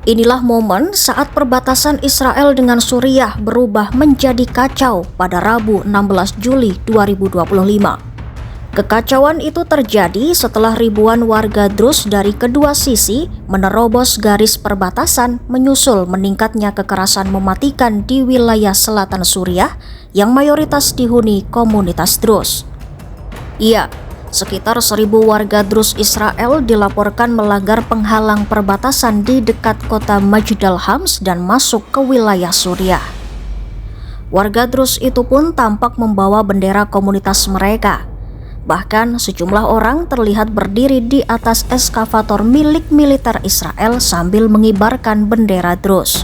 Inilah momen saat perbatasan Israel dengan Suriah berubah menjadi kacau pada Rabu 16 Juli 2025. Kekacauan itu terjadi setelah ribuan warga Druze dari kedua sisi menerobos garis perbatasan menyusul meningkatnya kekerasan mematikan di wilayah selatan Suriah yang mayoritas dihuni komunitas Druze. Iya, sekitar 1.000 warga Druze Israel dilaporkan melanggar penghalang perbatasan di dekat kota Majdal Hams dan masuk ke wilayah Suriah. Warga Druze itu pun tampak membawa bendera komunitas mereka. Bahkan sejumlah orang terlihat berdiri di atas eskavator milik militer Israel sambil mengibarkan bendera Druze.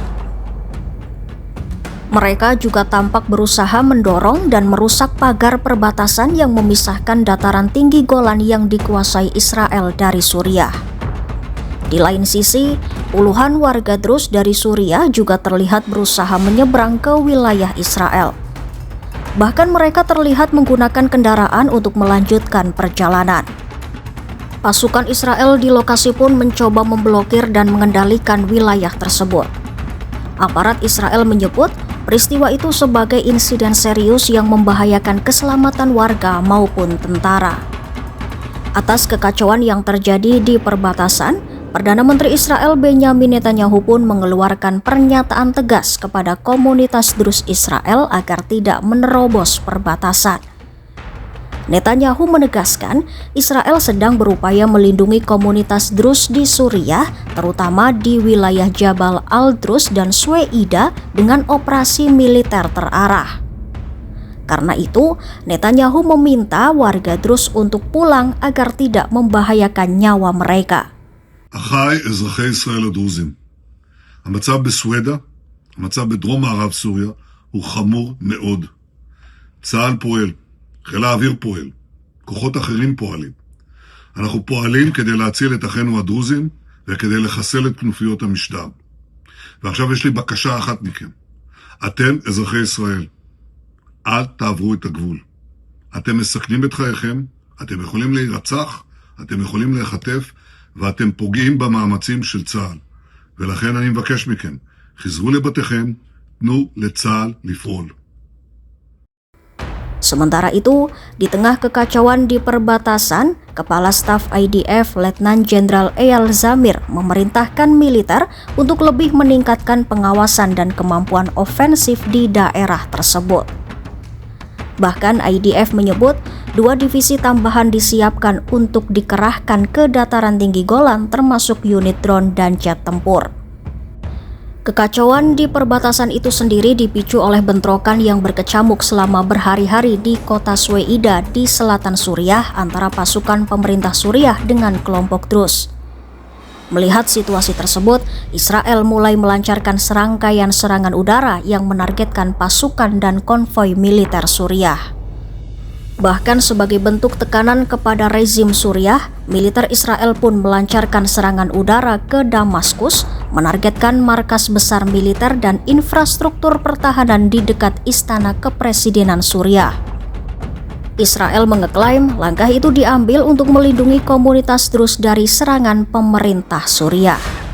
Mereka juga tampak berusaha mendorong dan merusak pagar perbatasan yang memisahkan dataran tinggi Golan yang dikuasai Israel dari Suriah. Di lain sisi, puluhan warga Druze dari Suriah juga terlihat berusaha menyeberang ke wilayah Israel. Bahkan mereka terlihat menggunakan kendaraan untuk melanjutkan perjalanan. Pasukan Israel di lokasi pun mencoba memblokir dan mengendalikan wilayah tersebut. Aparat Israel menyebut peristiwa itu sebagai insiden serius yang membahayakan keselamatan warga maupun tentara. Atas kekacauan yang terjadi di perbatasan, Perdana Menteri Israel Benyamin Netanyahu pun mengeluarkan pernyataan tegas kepada komunitas Druze Israel agar tidak menerobos perbatasan. Netanyahu menegaskan Israel sedang berupaya melindungi komunitas Druze di Suriah, terutama di wilayah Jabal al-Druze dan Sweida dengan operasi militer terarah. Karena itu, Netanyahu meminta warga Druze untuk pulang agar tidak membahayakan nyawa mereka. אחיי אזרחי ישראל הדרוזים, המצב בסווידה, המצב בדרום מערב סוריה, הוא חמור מאוד. צה"ל פועל, חיל האוויר פועל, כוחות אחרים פועלים. אנחנו פועלים כדי להציל את אחינו הדרוזים וכדי לחסל את כנופיות המשטר. ועכשיו יש לי בקשה אחת מכם. אתם אזרחי ישראל, אל תעברו את הגבול. אתם מסכנים את חייכם, אתם יכולים להירצח, אתם יכולים להיחטף, ואתם פוגעים במאמצים של צה"ל. ולכן אני מבקש מכם, חזרו לבתיכם, תנו לצה"ל לפעול. Sementara itu, di tengah kekacauan di perbatasan, Kepala Staf IDF Letnan Jenderal Eyal Zamir memerintahkan militer untuk lebih meningkatkan pengawasan dan kemampuan ofensif di daerah tersebut. Bahkan IDF menyebut 2 divisi tambahan disiapkan untuk dikerahkan ke dataran tinggi Golan termasuk unit drone dan jet tempur. Kekacauan di perbatasan itu sendiri dipicu oleh bentrokan yang berkecamuk selama berhari-hari di kota Sweida di selatan Suriah antara pasukan pemerintah Suriah dengan kelompok Druze. Melihat situasi tersebut, Israel mulai melancarkan serangkaian serangan udara yang menargetkan pasukan dan konvoi militer Suriah. Bahkan sebagai bentuk tekanan kepada rezim Suriah, militer Israel pun melancarkan serangan udara ke Damaskus, menargetkan markas besar militer dan infrastruktur pertahanan di dekat istana kepresidenan Suriah. Israel mengeklaim langkah itu diambil untuk melindungi komunitas Druze dari serangan pemerintah Suriah.